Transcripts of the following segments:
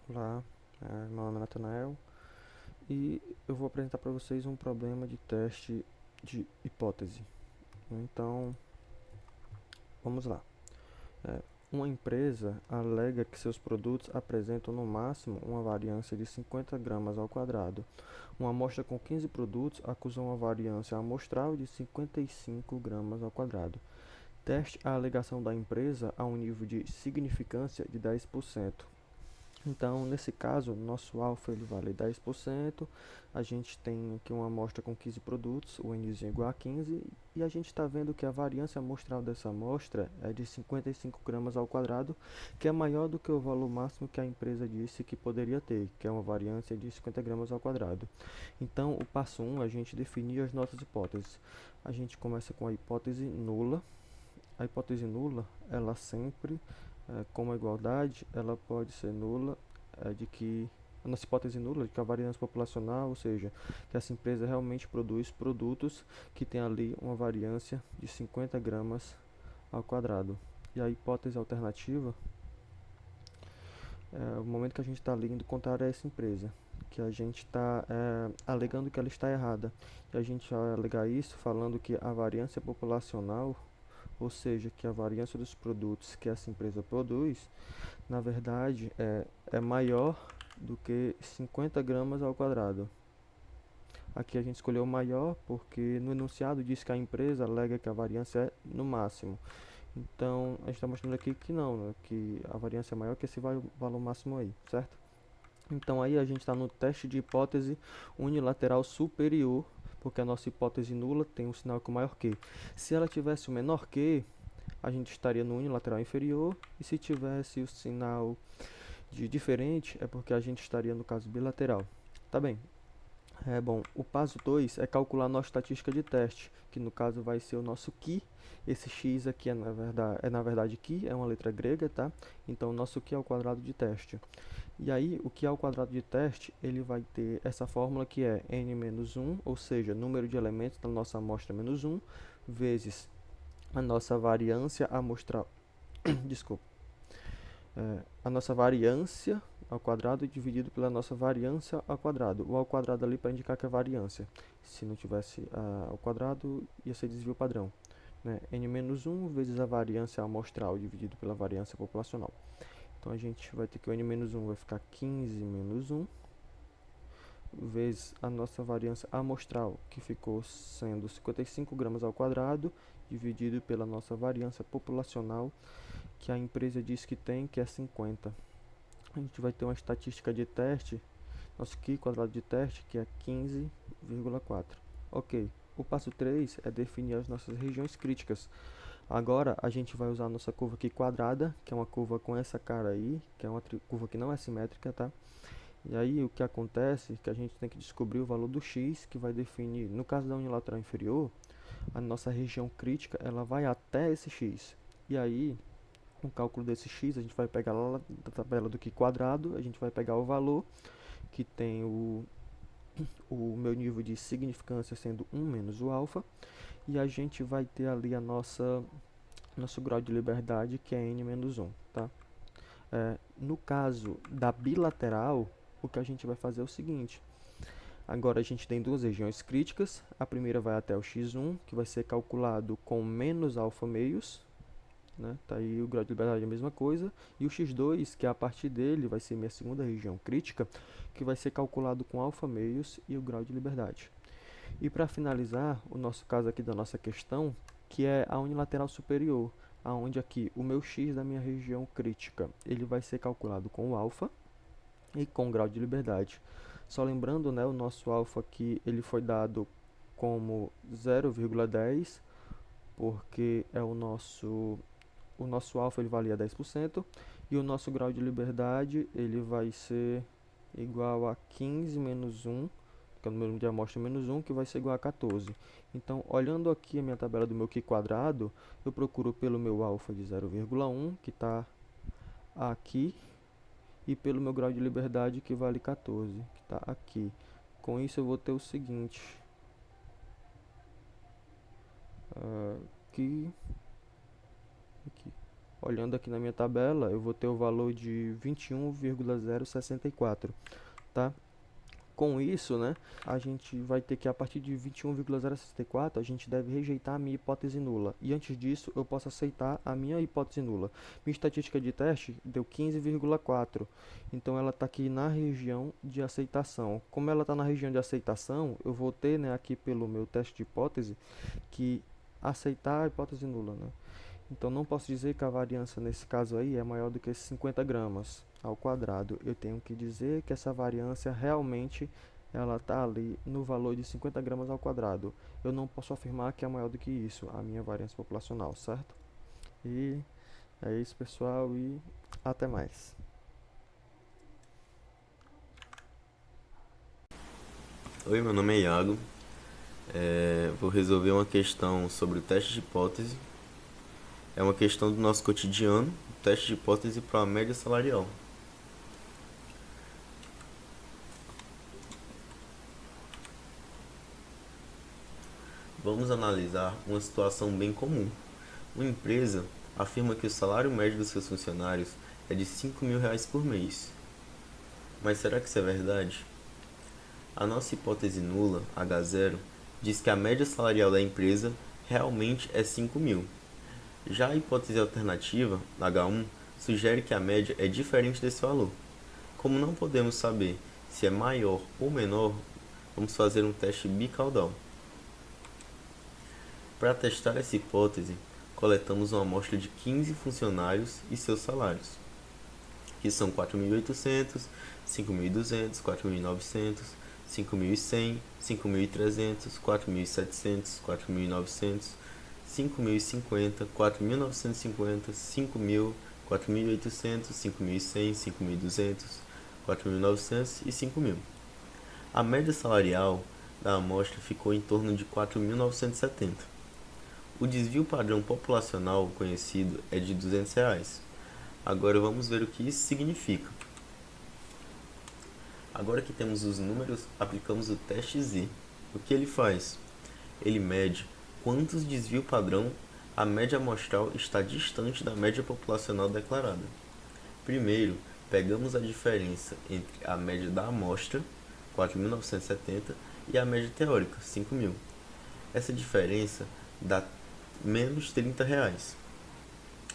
Olá, meu nome é Natanael e eu vou apresentar para vocês um problema de teste de hipótese. Então, vamos lá. É, uma empresa alega que seus produtos apresentam no máximo uma variância de 50 gramas ao quadrado. Uma amostra com 15 produtos acusa uma variância amostral de 55 gramas ao quadrado. Teste a alegação da empresa a um nível de significância de 10%. Então, nesse caso, nosso alfa ele vale 10%, a gente tem aqui uma amostra com 15 produtos, o N é igual a 15, e a gente está vendo que a variância amostral dessa amostra é de 55 gramas ao quadrado, que é maior do que o valor máximo que a empresa disse que poderia ter, que é uma variância de 50 gramas ao quadrado. Então, o passo 1, a gente definir as nossas hipóteses. A gente começa com a hipótese nula. A hipótese nula, ela sempre como a igualdade, ela pode ser nula, de que a nossa hipótese nula de que a variância populacional, ou seja, que essa empresa realmente produz produtos que tem ali uma variância de 50 gramas ao quadrado. E a hipótese alternativa é o momento que a gente está ali indo contrário a essa empresa, que a gente está alegando que ela está errada. E a gente vai alegar isso falando que a variância populacional, ou seja, que a variância dos produtos que essa empresa produz, na verdade, é maior do que 50 gramas ao quadrado. Aqui a gente escolheu o maior porque no enunciado diz que a empresa alega que a variância é no máximo. Então, a gente está mostrando aqui que não, né, que a variância é maior que esse valor máximo aí, certo? Então, aí a gente está no teste de hipótese unilateral superior, porque a nossa hipótese nula tem um sinal com maior que. Se ela tivesse o menor que, a gente estaria no unilateral inferior, e se tivesse o sinal de diferente, é porque a gente estaria no caso bilateral. Tá bem. Bom, o passo 2 é calcular a nossa estatística de teste, que no caso vai ser o nosso que. Esse x aqui é na verdade que, é uma letra grega, tá? Então, o nosso que é o quadrado de teste. E aí, o que é o quadrado de teste, ele vai ter essa fórmula que é n menos 1, ou seja, número de elementos da nossa amostra menos 1, vezes a nossa variância amostral, desculpa, a nossa variância ao quadrado dividido pela nossa variância ao quadrado. O ao quadrado ali para indicar que é variância. Se não tivesse ao quadrado, ia ser desvio padrão. Né? N menos 1 vezes a variância amostral dividido pela variância populacional. Então a gente vai ter que o N menos 1 vai ficar 15 menos 1 vezes a nossa variância amostral, que ficou sendo 55 gramas ao quadrado, dividido pela nossa variância populacional, que a empresa diz que tem, que é 50. A gente vai ter uma estatística de teste, nosso Q quadrado de teste, que é 15,4. Ok, o passo 3 é definir as nossas regiões críticas. Agora a gente vai usar a nossa curva aqui quadrada, que é uma curva com essa cara aí, que é uma curva que não é simétrica, tá? E aí o que acontece é que a gente tem que descobrir o valor do x, que vai definir, no caso da unilateral inferior, a nossa região crítica, ela vai até esse x. E aí, o cálculo desse x, a gente vai pegar lá da tabela do que quadrado, a gente vai pegar o valor, que tem o meu nível de significância sendo 1 menos o alfa, e a gente vai ter ali a nosso grau de liberdade, que é n menos 1, tá? No caso da bilateral, o que a gente vai fazer é o seguinte. Agora a gente tem duas regiões críticas. A primeira vai até o x1, que vai ser calculado com menos alfa meios. Né? Tá aí o grau de liberdade é a mesma coisa. E o x2, que é a partir dele, vai ser minha segunda região crítica, que vai ser calculado com alfa meios e o grau de liberdade. E para finalizar, o nosso caso aqui da nossa questão, que é a unilateral superior, aonde aqui o meu x da minha região crítica, ele vai ser calculado com o alfa e com o grau de liberdade. Só lembrando, né, o nosso alfa aqui, ele foi dado como 0,10, porque é o nosso alfa ele valia 10%, e o nosso grau de liberdade ele vai ser igual a 15 menos 1, que é o número de amostra menos 1, que vai ser igual a 14. Então, olhando aqui a minha tabela do meu Q quadrado, eu procuro pelo meu alfa de 0,1, que está aqui, e pelo meu grau de liberdade, que vale 14, que está aqui. Com isso, eu vou ter o seguinte, aqui, aqui. olhando aqui na minha tabela, eu vou ter o valor de 21,064, tá? Com isso, né, a gente vai ter que, a partir de 21,064, a gente deve rejeitar a minha hipótese nula. E antes disso, eu posso aceitar a minha hipótese nula. Minha estatística de teste deu 15,4. Então, ela está aqui na região de aceitação. Como ela está na região de aceitação, eu vou ter, né, aqui pelo meu teste de hipótese, que aceitar a hipótese nula, né? Então, não posso dizer que a variância nesse caso aí é maior do que 50 gramas ao quadrado. Eu tenho que dizer que essa variância realmente ela está ali no valor de 50 gramas ao quadrado. Eu não posso afirmar que é maior do que isso, a minha variância populacional, certo? E é isso, pessoal, e até mais. Oi, meu nome é Iago. Vou resolver uma questão sobre o teste de hipótese. É uma questão do nosso cotidiano, o teste de hipótese para a média salarial. Vamos analisar uma situação bem comum. Uma empresa afirma que o salário médio dos seus funcionários é de R$ 5.000 por mês. Mas será que isso é verdade? A nossa hipótese nula, H0, diz que a média salarial da empresa realmente é 5.000. Já a hipótese alternativa, H1, sugere que a média é diferente desse valor. Como não podemos saber se é maior ou menor, vamos fazer um teste bicaudal. Para testar essa hipótese, coletamos uma amostra de 15 funcionários e seus salários, que são 4.800, 5.200, 4.900, 5.100, 5.300, 4.700, 4.900, 5.050, 4.950, 5.000, 4.800, 5.100, 5.200, 4.900 e 5.000. A média salarial da amostra ficou em torno de 4.970. O desvio padrão populacional conhecido é de R$ 200. Agora vamos ver o que isso significa. Agora que temos os números, aplicamos o teste Z. O que ele faz? Ele mede quantos desvio padrão a média amostral está distante da média populacional declarada. Primeiro, pegamos a diferença entre a média da amostra, 4.970, e a média teórica, 5.000. Essa diferença dá menos R$ 30.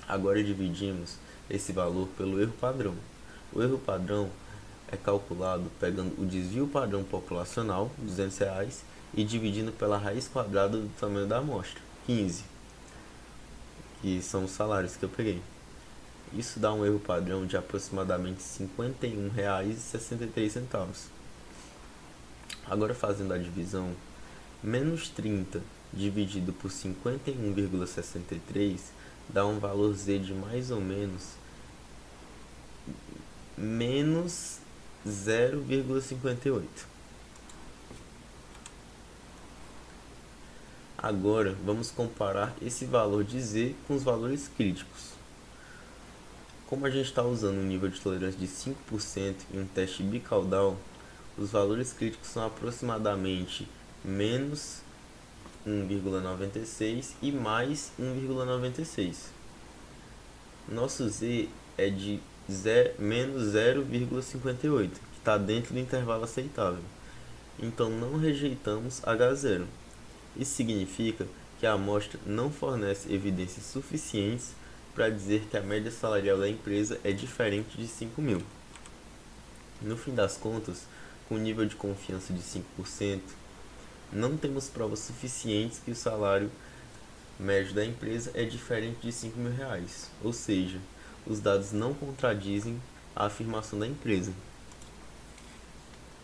Agora dividimos esse valor pelo erro padrão. O erro padrão é calculado pegando o desvio padrão populacional, R$ 200, e dividindo pela raiz quadrada do tamanho da amostra, 15, que são os salários que eu peguei. Isso dá um erro padrão de aproximadamente R$ 51,63. Agora fazendo a divisão, menos 30 dividido por 51,63 dá um valor Z de mais ou menos menos 0,58. Agora vamos comparar esse valor de Z com os valores críticos. Como a gente está usando um nível de tolerância de 5% em um teste bicaudal, os valores críticos são aproximadamente menos 1,96 e mais 1,96. Nosso Z é de menos 0,58, que está dentro do intervalo aceitável. Então não rejeitamos H0. Isso significa que a amostra não fornece evidências suficientes para dizer que a média salarial da empresa é diferente de 5.000. No fim das contas, com nível de confiança de 5%, não temos provas suficientes que o salário médio da empresa é diferente de R$ 5.000, ou seja, os dados não contradizem a afirmação da empresa.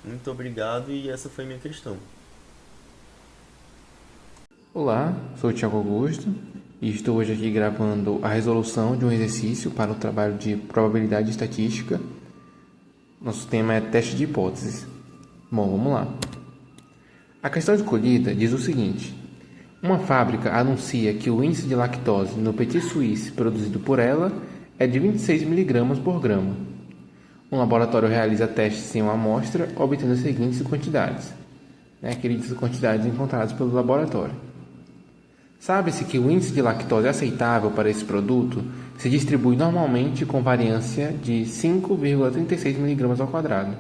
Muito obrigado e essa foi minha questão. Olá, sou o Thiago Augusto e estou hoje aqui gravando a resolução de um exercício para o trabalho de probabilidade estatística. Nosso tema é teste de hipóteses. Bom, vamos lá. A questão escolhida diz o seguinte: uma fábrica anuncia que o índice de lactose no Petit Suisse produzido por ela é de 26 mg por grama. Um laboratório realiza testes em uma amostra, obtendo as seguintes quantidades. Aquelas quantidades encontradas pelo laboratório. Sabe-se que o índice de lactose aceitável para esse produto se distribui normalmente com variância de 5,36 mg ao quadrado.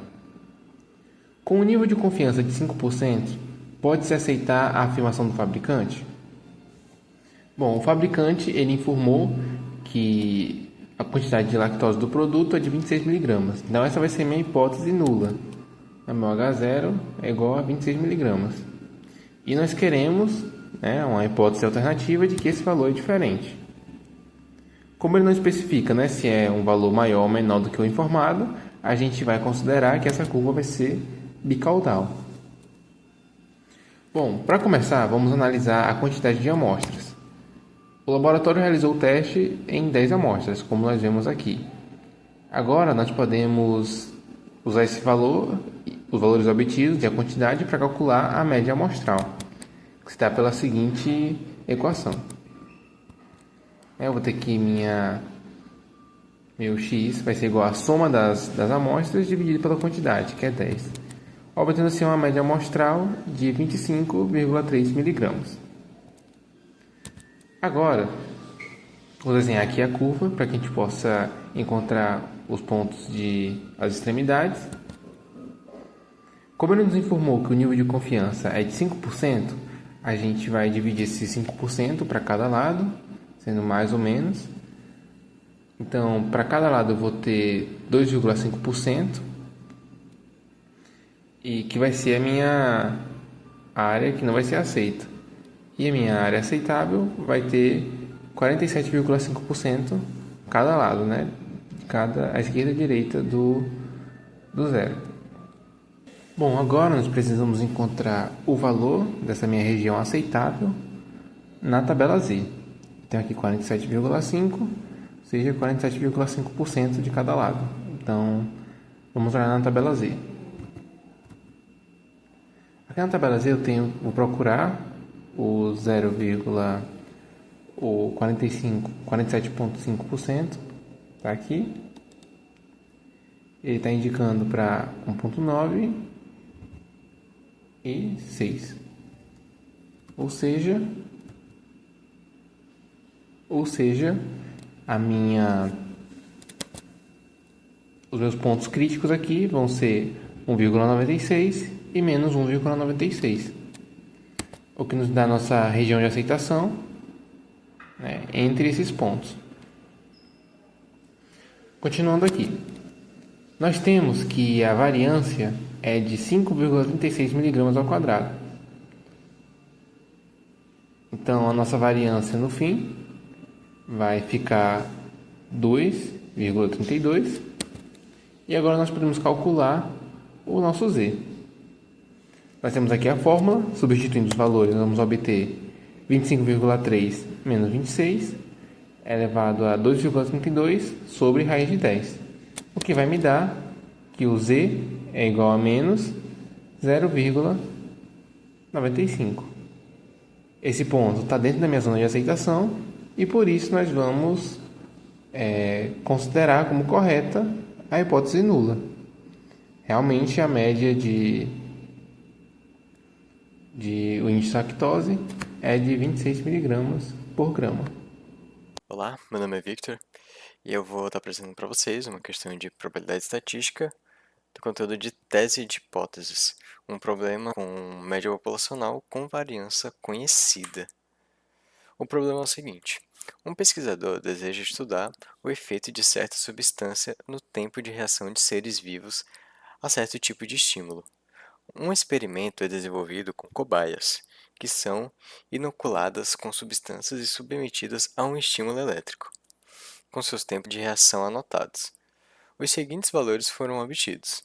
Com um nível de confiança de 5%, pode-se aceitar a afirmação do fabricante? Bom, o fabricante ele informou que a quantidade de lactose do produto é de 26 mg. Então essa vai ser minha hipótese nula. Meu H0 é igual a 26 mg. E nós queremos, uma hipótese alternativa de que esse valor é diferente. Como ele não especifica, se é um valor maior ou menor do que o informado, a gente vai considerar que essa curva vai ser bicaudal. Bom, para começar, vamos analisar a quantidade de amostras. O laboratório realizou o teste em 10 amostras, como nós vemos aqui. Agora, nós podemos usar esse valor, os valores obtidos e a quantidade, para calcular a média amostral, que se dá pela seguinte equação. Eu vou ter que meu x vai ser igual à soma das amostras dividido pela quantidade, que é 10. Obtendo assim uma média amostral de 25,3 mg. Agora, vou desenhar aqui a curva para que a gente possa encontrar os pontos as extremidades. Como ele nos informou que o nível de confiança é de 5%, a gente vai dividir esse 5% para cada lado, sendo mais ou menos. Então, para cada lado eu vou ter 2,5%, e que vai ser a minha área que não vai ser aceita. E a minha área aceitável vai ter 47,5% cada lado, a esquerda e a direita do zero. Bom, agora nós precisamos encontrar o valor dessa minha região aceitável na tabela Z. Tenho aqui 47,5, ou seja, 47,5% de cada lado. Então, vamos olhar na tabela Z. Aqui na tabela Z vou procurar o 47,5%, está aqui. Ele está indicando para 1,9 e 6. Ou seja, os meus pontos críticos aqui vão ser 1,96 e menos 1,96, o que nos dá a nossa região de aceitação, entre esses pontos. Continuando aqui, nós temos que a variância é de 5,36 mg ao quadrado. Então, a nossa variância no fim vai ficar 2,32. E agora nós podemos calcular o nosso Z. Nós temos aqui a fórmula, substituindo os valores, nós vamos obter 25,3 menos 26 elevado a 2,32 sobre raiz de 10, o que vai me dar que o Z é igual a menos 0,95. Esse ponto está dentro da minha zona de aceitação e por isso nós vamos considerar como correta a hipótese nula. Realmente a média o índice de lactose é de 26 mg por grama. Olá, meu nome é Victor e eu vou estar apresentando para vocês uma questão de probabilidade estatística do conteúdo de tese de hipóteses, um problema com média populacional com variância conhecida. O problema é o seguinte: um pesquisador deseja estudar o efeito de certa substância no tempo de reação de seres vivos a certo tipo de estímulo. Um experimento é desenvolvido com cobaias, que são inoculadas com substâncias e submetidas a um estímulo elétrico, com seus tempos de reação anotados. Os seguintes valores foram obtidos.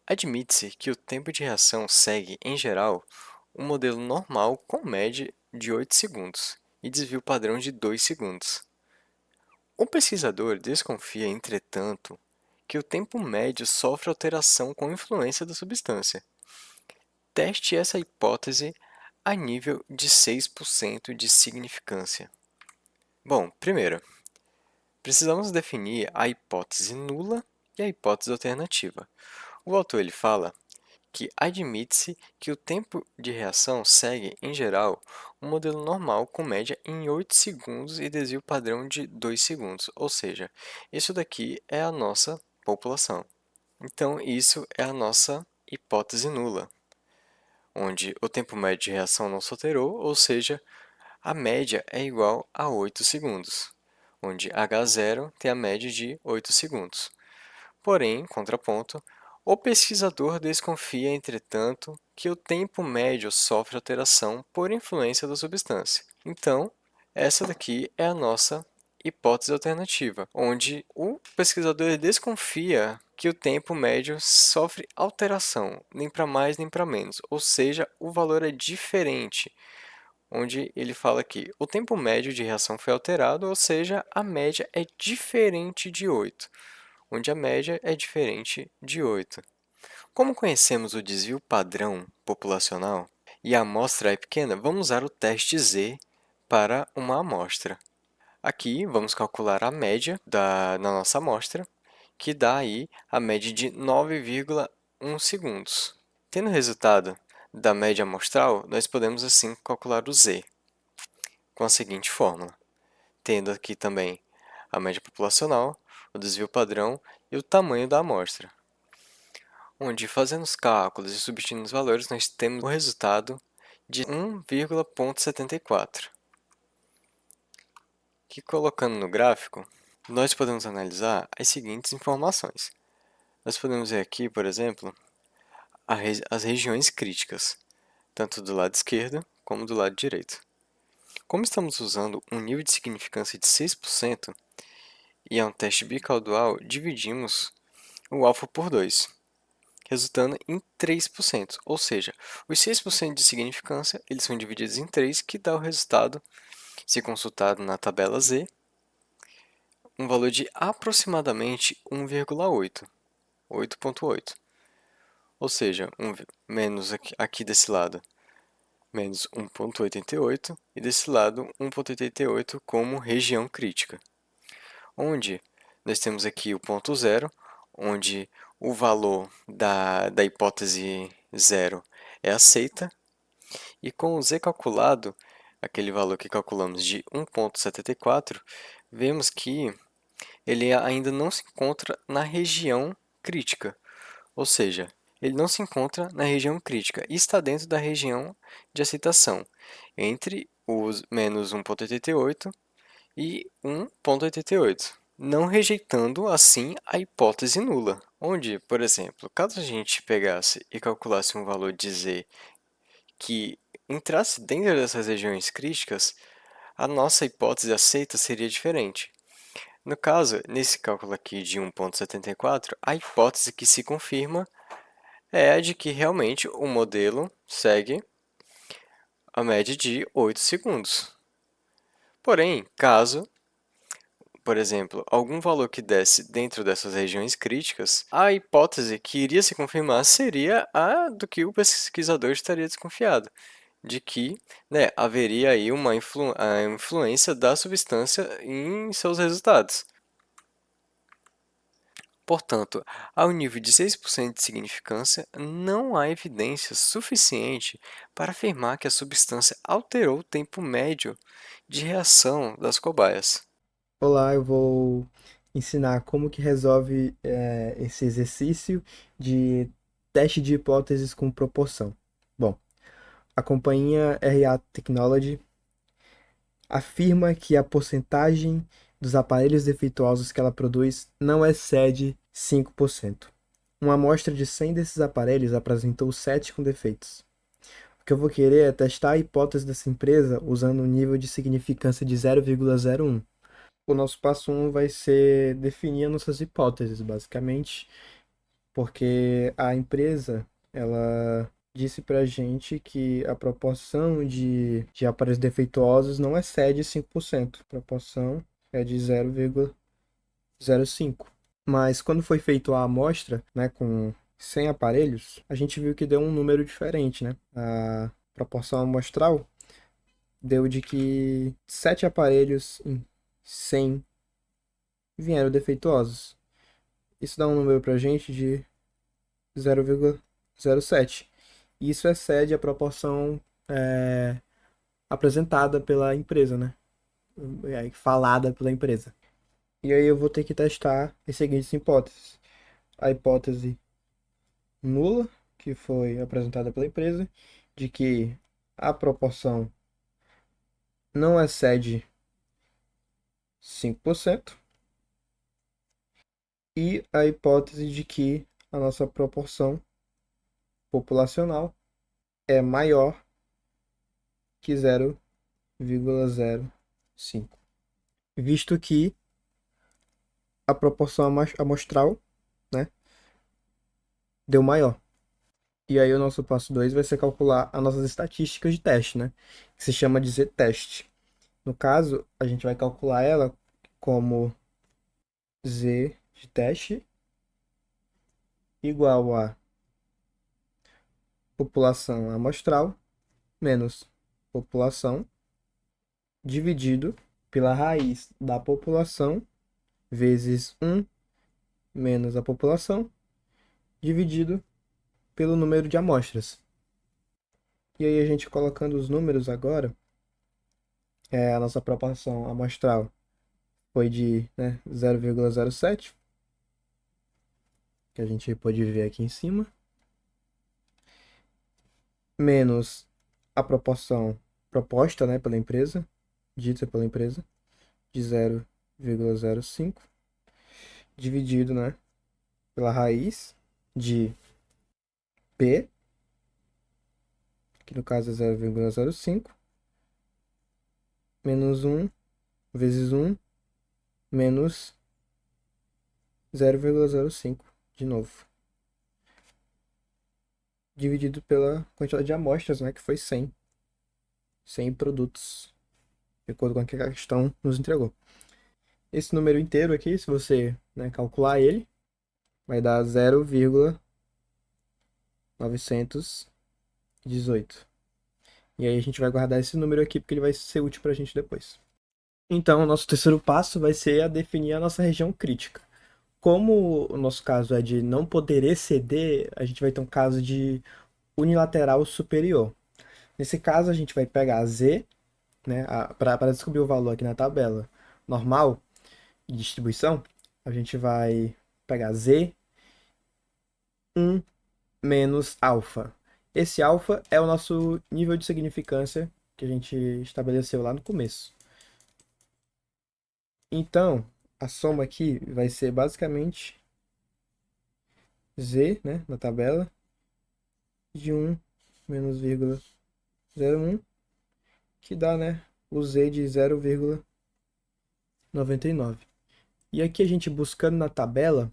Admite-se que o tempo de reação segue, em geral, um modelo normal com média de 8 segundos e desvio padrão de 2 segundos. O pesquisador desconfia, entretanto, que o tempo médio sofre alteração com influência da substância. Teste essa hipótese a nível de 6% de significância. Bom, primeiro, precisamos definir a hipótese nula e a hipótese alternativa. O autor fala que admite-se que o tempo de reação segue, em geral, um modelo normal com média em 8 segundos e desvio padrão de 2 segundos, ou seja, isso daqui é a nossa população. Então, isso é a nossa hipótese nula, onde o tempo médio de reação não se alterou, ou seja, a média é igual a 8 segundos, onde H0 tem a média de 8 segundos. Porém, em contraponto, o pesquisador desconfia, entretanto, que o tempo médio sofre alteração por influência da substância. Então, essa daqui é a nossa hipótese alternativa, onde o pesquisador desconfia que o tempo médio sofre alteração, nem para mais nem para menos, ou seja, o valor é diferente, onde ele fala que o tempo médio de reação foi alterado, ou seja, a média é diferente de 8, onde a média é diferente de 8. Como conhecemos o desvio padrão populacional e a amostra é pequena, vamos usar o teste Z para uma amostra. Aqui vamos calcular a média na nossa amostra, que dá aí a média de 9,1 segundos. Tendo o resultado da média amostral, nós podemos assim calcular o Z, com a seguinte fórmula, tendo aqui também a média populacional, o desvio padrão e o tamanho da amostra, onde fazendo os cálculos e substituindo os valores, nós temos o resultado de 1,74, que colocando no gráfico, nós podemos analisar as seguintes informações. Nós podemos ver aqui, por exemplo, as regiões críticas, tanto do lado esquerdo como do lado direito. Como estamos usando um nível de significância de 6% e é um teste bicaudual, dividimos o alfa por 2, resultando em 3%, ou seja, os 6% de significância eles são divididos em 3, que dá o resultado, se consultado na tabela Z, um valor de aproximadamente 1,8, 8,8. Ou seja, menos aqui desse lado, menos 1,88, e desse lado 1,88 como região crítica. Onde nós temos aqui o ponto zero, onde o valor da hipótese zero é aceita, e com o z calculado, aquele valor que calculamos de 1,74, vemos que ele ainda não se encontra na região crítica, ou seja, ele não se encontra na região crítica e está dentro da região de aceitação, entre os menos 1,88 e 1,88, não rejeitando assim a hipótese nula, onde, por exemplo, caso a gente pegasse e calculasse um valor de z que entrasse dentro dessas regiões críticas, a nossa hipótese aceita seria diferente. No caso, nesse cálculo aqui de 1,74, a hipótese que se confirma é a de que realmente o modelo segue a média de 8 segundos. Porém, caso, por exemplo, algum valor que desse dentro dessas regiões críticas, a hipótese que iria se confirmar seria a do que o pesquisador estaria desconfiado, de que, né, haveria aí a influência da substância em seus resultados. Portanto, ao nível de 6% de significância, não há evidência suficiente para afirmar que a substância alterou o tempo médio de reação das cobaias. Olá, eu vou ensinar como que resolve esse exercício de teste de hipóteses com proporção. Bom, a companhia RA Technology afirma que a porcentagem dos aparelhos defeituosos que ela produz não excede 5%. Uma amostra de 100 desses aparelhos apresentou 7 com defeitos. O que eu vou querer é testar a hipótese dessa empresa usando um nível de significância de 0,01. O nosso passo 1 vai ser definir nossas hipóteses, basicamente, porque a empresa, ela disse pra gente que a proporção de aparelhos defeituosos não excede 5%. A proporção é de 0,05. Mas quando foi feita a amostra, né, com 100 aparelhos, a gente viu que deu um número diferente, né? A proporção amostral deu de que 7 aparelhos em 100 vieram defeituosos. Isso dá um número pra gente de 0,05. 0,07. Isso excede a proporção apresentada pela empresa, né? Falada pela empresa. E aí eu vou ter que testar as seguintes hipóteses. A hipótese nula, que foi apresentada pela empresa, de que a proporção não excede 5%, e a hipótese de que a nossa proporção populacional é maior que 0,05, visto que a proporção amostral, né, deu maior. E aí o nosso passo 2 vai ser calcular as nossas estatísticas de teste, né, que se chama de z-teste. No caso, a gente vai calcular ela como z de teste igual a população amostral menos população dividido pela raiz da população vezes 1 menos a população dividido pelo número de amostras. E aí a gente colocando os números agora, a nossa proporção amostral foi de 0,07, que a gente pode ver aqui em cima, menos a proporção proposta, né, pela empresa, dita pela empresa, de 0,05, dividido, né, pela raiz de P, que no caso é 0,05, menos 1 vezes 1 menos 0,05 de novo, dividido pela quantidade de amostras, né, que foi 100 produtos, de acordo com o que a questão nos entregou. Esse número inteiro aqui, se você, né, calcular ele, vai dar 0,918. E aí a gente vai guardar esse número aqui porque ele vai ser útil para a gente depois. Então, o nosso terceiro passo vai ser a definir a nossa região crítica. Como o nosso caso é de não poder exceder, a gente vai ter um caso de unilateral superior. Nesse caso, a gente vai pegar Z, né, para descobrir o valor aqui na tabela normal de distribuição, a gente vai pegar Z 1 menos alfa. Esse alfa é o nosso nível de significância que a gente estabeleceu lá no começo. Então, a soma aqui vai ser basicamente Z, né, na tabela, de 1 menos 0,01, que dá, né, o Z de 0,99. E aqui a gente buscando na tabela,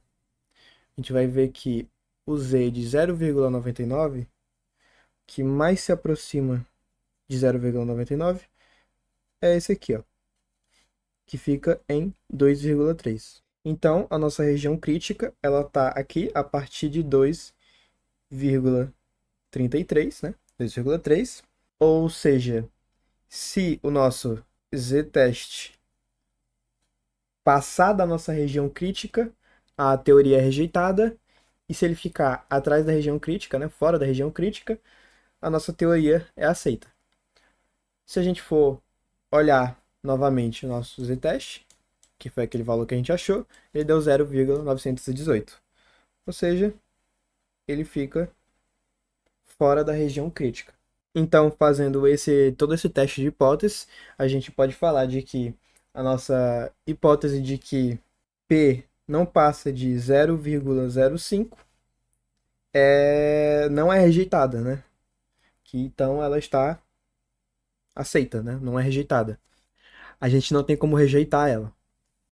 a gente vai ver que o Z de 0,99, que mais se aproxima de 0,99, é esse aqui, ó, que fica em 2,3. Então, a nossa região crítica, ela está aqui a partir de 2,33, né? 2,3. Ou seja, se o nosso z-teste passar da nossa região crítica, a teoria é rejeitada. E se ele ficar atrás da região crítica, né? Fora da região crítica, a nossa teoria é aceita. Se a gente for olhar novamente o nosso z-teste, que foi aquele valor que a gente achou, ele deu 0,918. Ou seja, ele fica fora da região crítica. Então, fazendo todo esse teste de hipótese, a gente pode falar de que a nossa hipótese de que P não passa de 0,05 não é rejeitada, né? Que então ela está aceita, né? Não é rejeitada. A gente não tem como rejeitar ela.